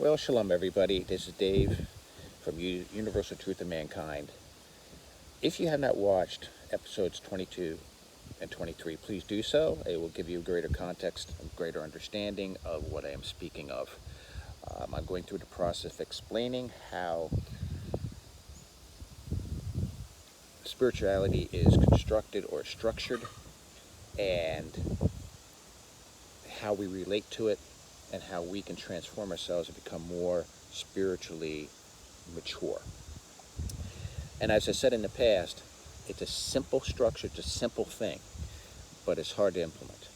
Well, shalom everybody. This is Dave from Universal Truth of Mankind. If you have not watched episodes 22 and 23, please do so. It will give you greater context and greater understanding of what I am speaking of. I'm going through the process of explaining how spirituality is constructed or structured and how we relate to it and how we can transform ourselves and become more spiritually mature. And as I said in the past, it's a simple structure, it's a simple thing, but it's hard to implement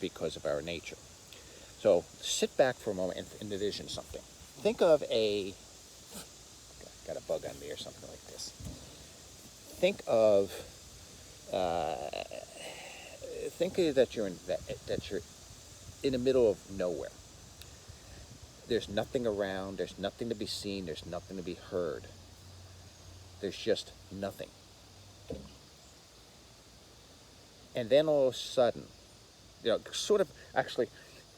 because of our nature. So sit back for a moment and envision something. Think of got a bug on me or something like this. Think of that you're in the middle of nowhere. There's nothing around, there's nothing to be seen, there's nothing to be heard. There's just nothing. And then all of a sudden, actually,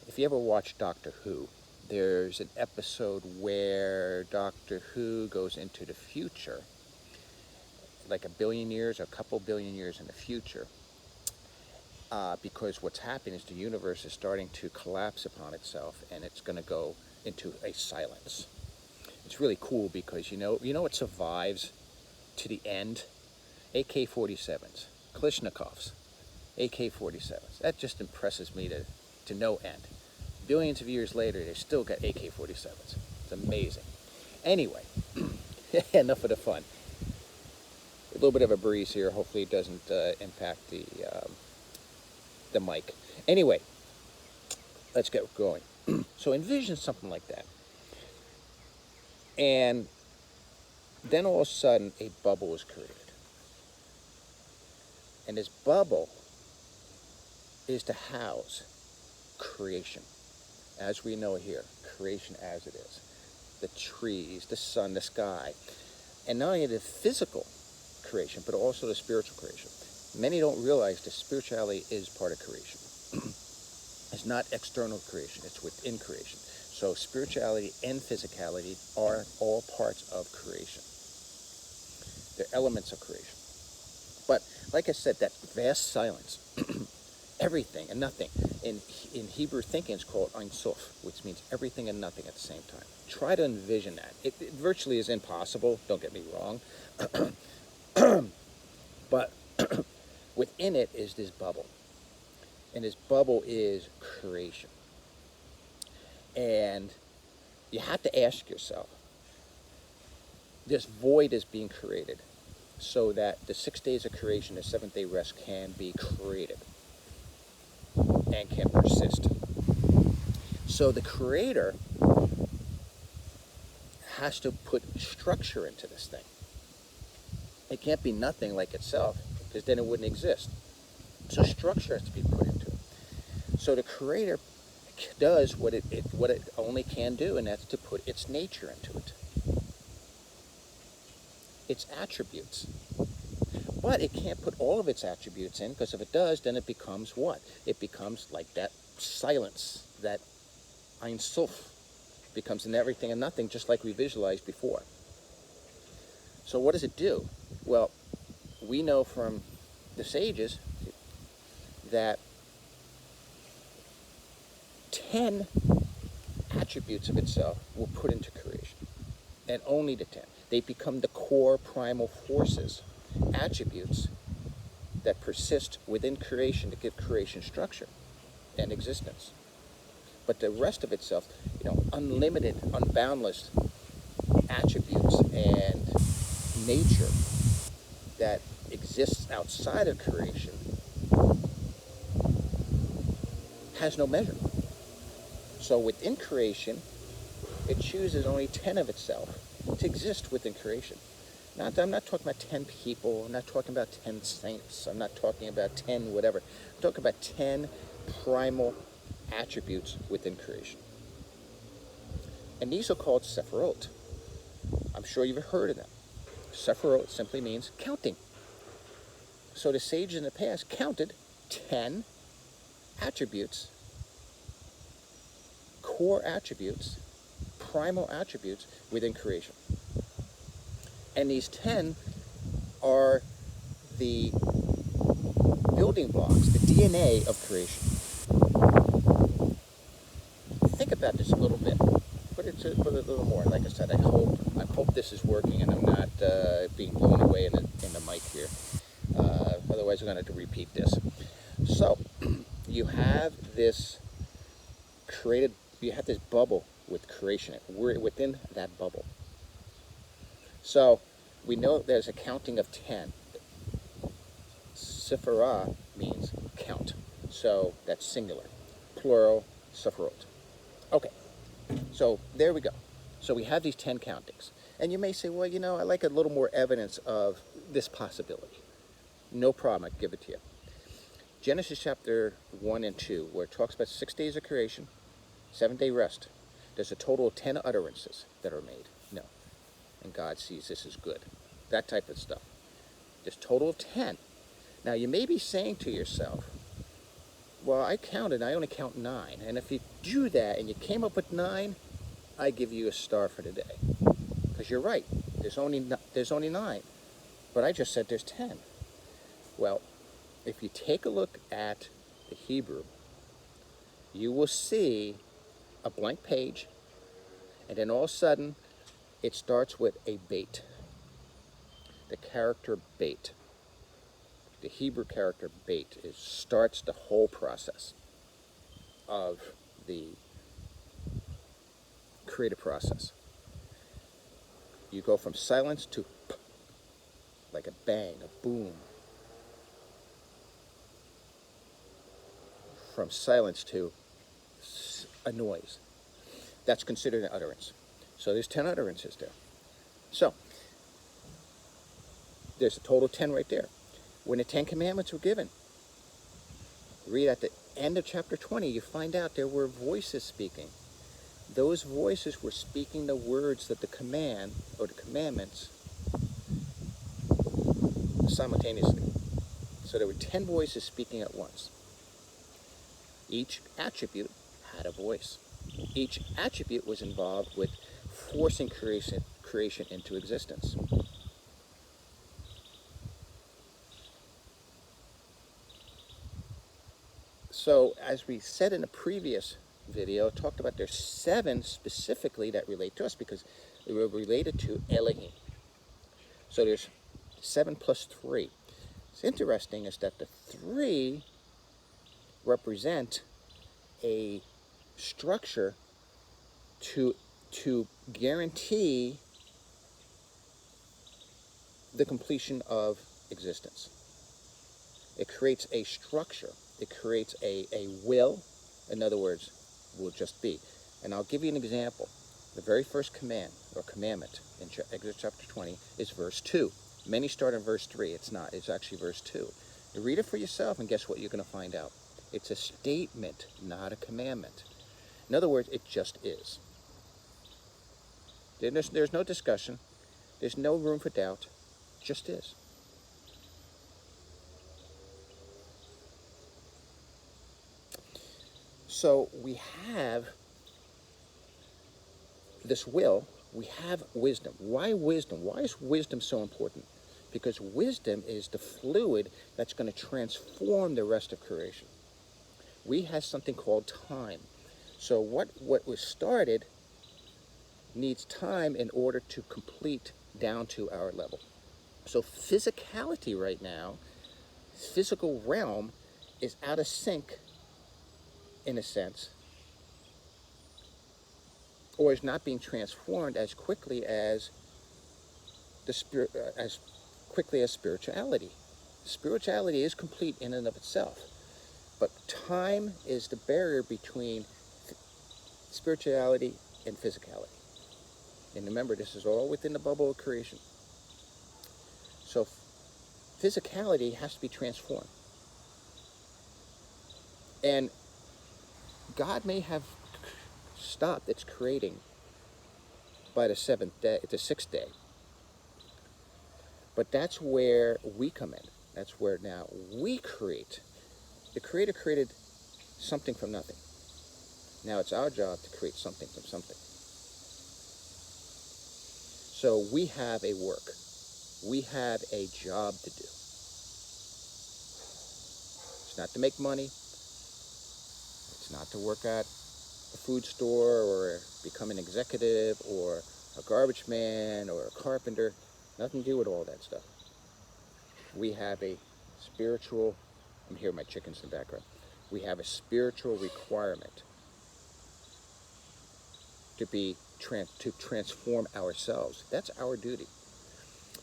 if you ever watch Doctor Who, there's an episode where Doctor Who goes into the future, like a billion years or a couple billion years in the future, because what's happening is the universe is starting to collapse upon itself, and it's going to go into a silence. It's really cool because you know what survives to the end? AK-47s, Kalashnikovs, AK-47s. That just impresses me to no end. Billions of years later, they still got AK-47s. It's amazing. Anyway, enough of the fun. A little bit of a breeze here. Hopefully it doesn't impact the mic. Anyway, let's get going. So envision something like that. And then all of a sudden, a bubble is created. And this bubble is to house creation, as we know here, creation as it is. The trees, the sun, the sky. And not only the physical creation, but also the spiritual creation. Many don't realize that spirituality is part of creation. It's not external creation, it's within creation. So spirituality and physicality are all parts of creation. They're elements of creation. But like I said, that vast silence, everything and nothing, in Hebrew thinking it's called Ein Sof, which means everything and nothing at the same time. Try to envision that. It virtually is impossible, don't get me wrong. But within it is this bubble. And this bubble is creation. And you have to ask yourself, this void is being created so that the 6 days of creation, the seventh day rest, can be created and can persist. So the creator has to put structure into this thing. It can't be nothing like itself, because then it wouldn't exist. So structure has to be put into it. So the creator does what it only can do, and that's to put its nature into it. Its attributes. But it can't put all of its attributes in, because if it does, then it becomes what? It becomes like that silence, that Ein Sof, becomes an everything and nothing, just like we visualized before. So what does it do? Well, we know from the sages that 10 attributes of itself were put into creation, and only the 10. They become the core primal forces, attributes that persist within creation to give creation structure and existence. But the rest of itself, unlimited, unboundless attributes and nature that exists outside of creation has no measure. So within creation, it chooses only 10 of itself to exist within creation. I'm not talking about 10 people, I'm not talking about 10 saints, I'm not talking about 10 whatever. I'm talking about 10 primal attributes within creation. And these are called Sephirot. I'm sure you've heard of them. Sephirot simply means counting. So the sages in the past counted 10 attributes, core attributes, primal attributes within creation. And these 10 are the building blocks, the DNA of creation. Think about this a little bit. Put it a little more. Like I said, I hope this is working and I'm not being blown away in the mic here. Otherwise, I'm going to have to repeat this. So, you have this bubble with creation. We're within that bubble. So, we know there's a counting of 10. Sephirah means count. So, that's singular. Plural, sephirot. Okay, so there we go. So we have these 10 countings. And you may say, well, I like a little more evidence of this possibility. No problem, I give it to you. Genesis chapter 1 and 2, where it talks about 6 days of creation, 7-day rest. There's a total of 10 utterances that are made. No. And God sees this as good. That type of stuff. There's a total of 10. Now, you may be saying to yourself, well, I counted, I only count 9. And if you do that and you came up with 9, I give you a star for the day. Because you're right, there's only 9. But I just said there's 10. Well, if you take a look at the Hebrew, you will see a blank page, and then all of a sudden, it starts with a bait. The character bait. The Hebrew character bait starts the whole process of the creative process. You go from silence to p, like a bang, a boom. From silence to a noise. That's considered an utterance. So there's 10 utterances there. So there's a total of 10 right there. When the 10 commandments were given, read at the end of chapter 20, you find out there were voices speaking. Those voices were speaking the words that the command or the commandments simultaneously. So there were 10 voices speaking at once. Each attribute had a voice. Each attribute was involved with forcing creation into existence. So, as we said in a previous video, talked about there's 7 specifically that relate to us because they were related to Elohim. So there's 7 plus 3. What's interesting is that the 3 represent a structure to guarantee the completion of existence. It creates a structure. It creates a will. In other words, will just be. And I'll give you an example. The very first command or commandment in Exodus chapter 20 is verse 2. Many start in verse 3. It's not. It's actually verse 2. You read it for yourself and guess what you're going to find out. It's a statement, not a commandment. In other words, it just is. There's no discussion. There's no room for doubt. It just is. So we have this will, we have wisdom. Why wisdom? Why is wisdom so important? Because wisdom is the fluid that's going to transform the rest of creation. We have something called time. So what was started needs time in order to complete down to our level. So physicality right now, physical realm, is out of sync in a sense, or is not being transformed as quickly as spirituality. Spirituality is complete in and of itself, but time is the barrier between spirituality and physicality. And remember, this is all within the bubble of creation. So physicality has to be transformed. And God may have stopped its creating by the 6th day. But that's where we come in. That's where now we create. The Creator created something from nothing. Now it's our job to create something from something. So we have a work. We have a job to do. It's not to make money. It's not to work at a food store or become an executive or a garbage man or a carpenter. Nothing to do with all that stuff. We have a spiritual, I'm hearing my chickens in the background. We have a spiritual requirement to transform ourselves. That's our duty.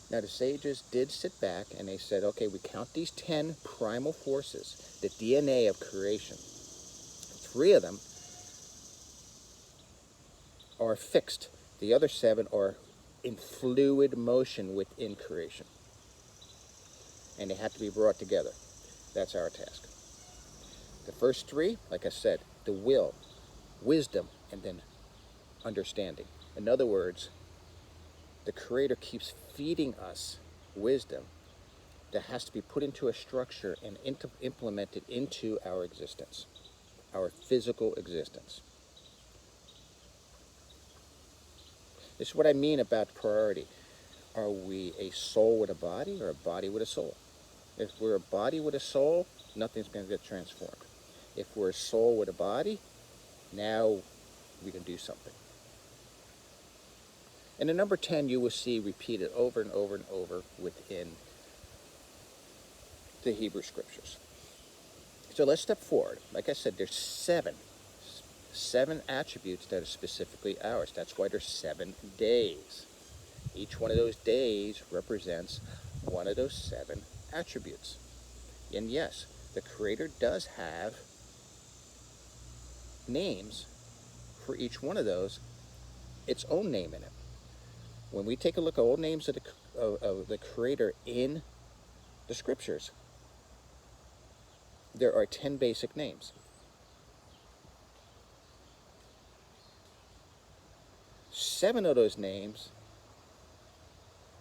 Now the sages did sit back and they said, okay, we count these 10 primal forces, the DNA of creation. 3 of them are fixed. The other 7 are in fluid motion within creation. And they have to be brought together. That's our task. The first 3, like I said, the will, wisdom, and then understanding. In other words, the Creator keeps feeding us wisdom that has to be put into a structure and implemented into our existence, our physical existence. This is what I mean about priority. Are we a soul with a body or a body with a soul? If we're a body with a soul, nothing's going to get transformed. If we're a soul with a body, now we can do something. And the number 10 you will see repeated over and over and over within the Hebrew Scriptures. So let's step forward. Like I said, there's 7 attributes that are specifically ours. That's why there's 7 days. Each one of those days represents one of those 7 attributes. And yes, the Creator does have names for each one of those, its own name in it. When we take a look at all names of the Creator in the Scriptures, there are 10 basic names. 7 of those names,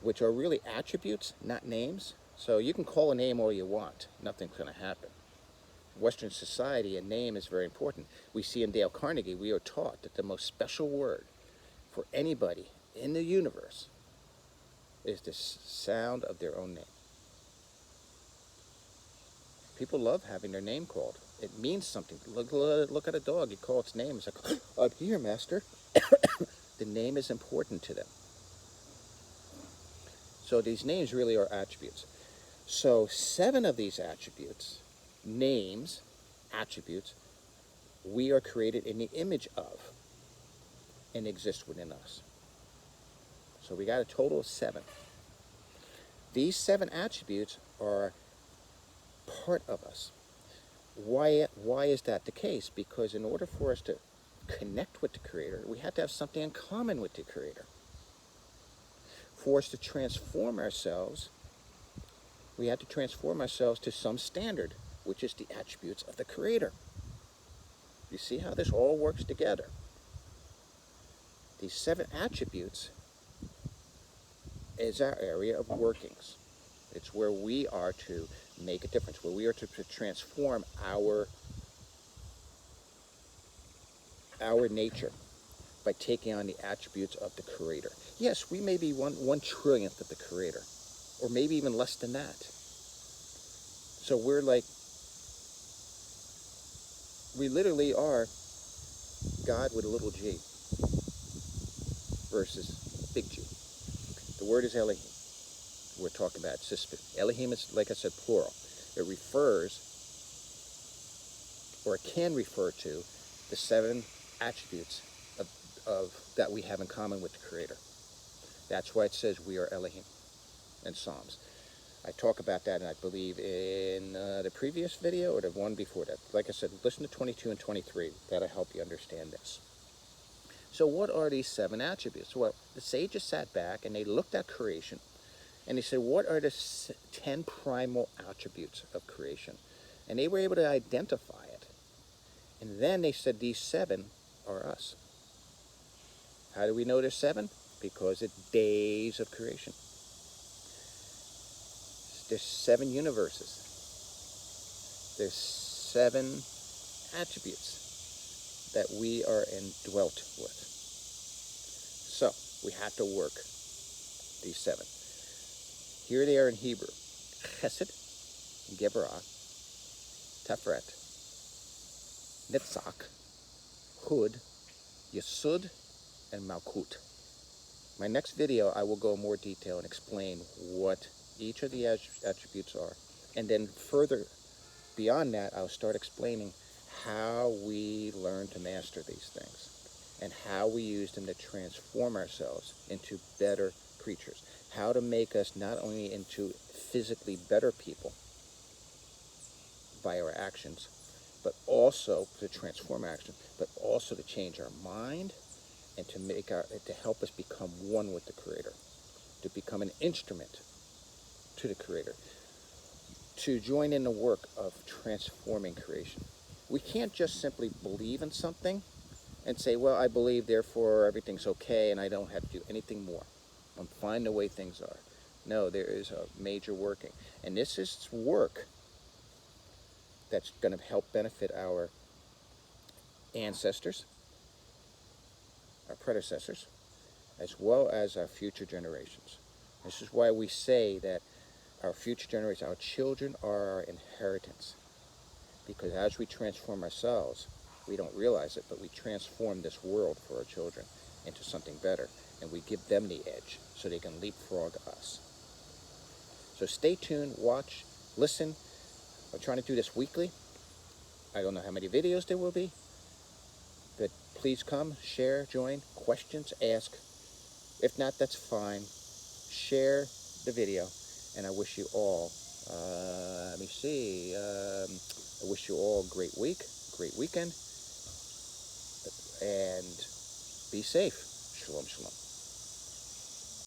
which are really attributes, not names. So you can call a name all you want. Nothing's going to happen. In Western society, a name is very important. We see in Dale Carnegie, we are taught that the most special word for anybody in the universe is the sound of their own name. People love having their name called. It means something. Look at a dog. You call its name. It's like, I'm here, master. The name is important to them. So these names really are attributes. So 7 of these attributes, names, attributes, we are created in the image of and exist within us. So we got a total of 7. These 7 attributes are part of us. Why is that the case? Because in order for us to connect with the Creator, we have to have something in common with the Creator. For us to transform ourselves, we have to transform ourselves to some standard, which is the attributes of the Creator. You see how this all works together? These 7 attributes is our area of workings. It's where we are to make a difference, where we are to transform our nature by taking on the attributes of the Creator. Yes, we may be 1/1,000,000th of the Creator, or maybe even less than that. So we're like, we literally are God with a little g versus big G. The word is Elohim. We're talking about Elohim is, like I said, plural. It refers, or it can refer to, the 7 attributes of that we have in common with the Creator. That's why it says we are Elohim in Psalms. I talk about that, and I believe in the previous video or the one before that. Like I said, listen to 22 and 23. That'll help you understand this. So what are these 7 attributes? Well, the sages sat back and they looked at creation and they said, what are the 10 primal attributes of creation? And they were able to identify it. And then they said these 7 are us. How do we know there's 7? Because it's days of creation. There's 7 universes. There's 7 attributes that we are indwelt with. So we have to work these 7. Here they are in Hebrew: Chesed, Geburah, Teferet, Netzach, Hud, Yesud, and Malkut. My next video, I will go in more detail and explain what each of the attributes are. And then further beyond that, I'll start explaining how we learn to master these things and how we use them to transform ourselves into better creatures. How to make us not only into physically better people by our actions, but also to transform action, but also to change our mind and to help us become one with the Creator, to become an instrument to the Creator, to join in the work of transforming creation. We can't just simply believe in something and say, well, I believe, therefore everything's okay and I don't have to do anything more. I'm fine the way things are. No, there is a major working. And this is work that's going to help benefit our ancestors, our predecessors, as well as our future generations. This is why we say that our future generations, our children, are our inheritance. Because as we transform ourselves, we don't realize it, but we transform this world for our children into something better. And we give them the edge so they can leapfrog us. So stay tuned, watch, listen. I'm trying to do this weekly. I don't know how many videos there will be, but please come, share, join, questions, ask. If not, that's fine. Share the video, and I wish you all, let me see, I wish you all a great week, great weekend, and be safe. Shalom, shalom.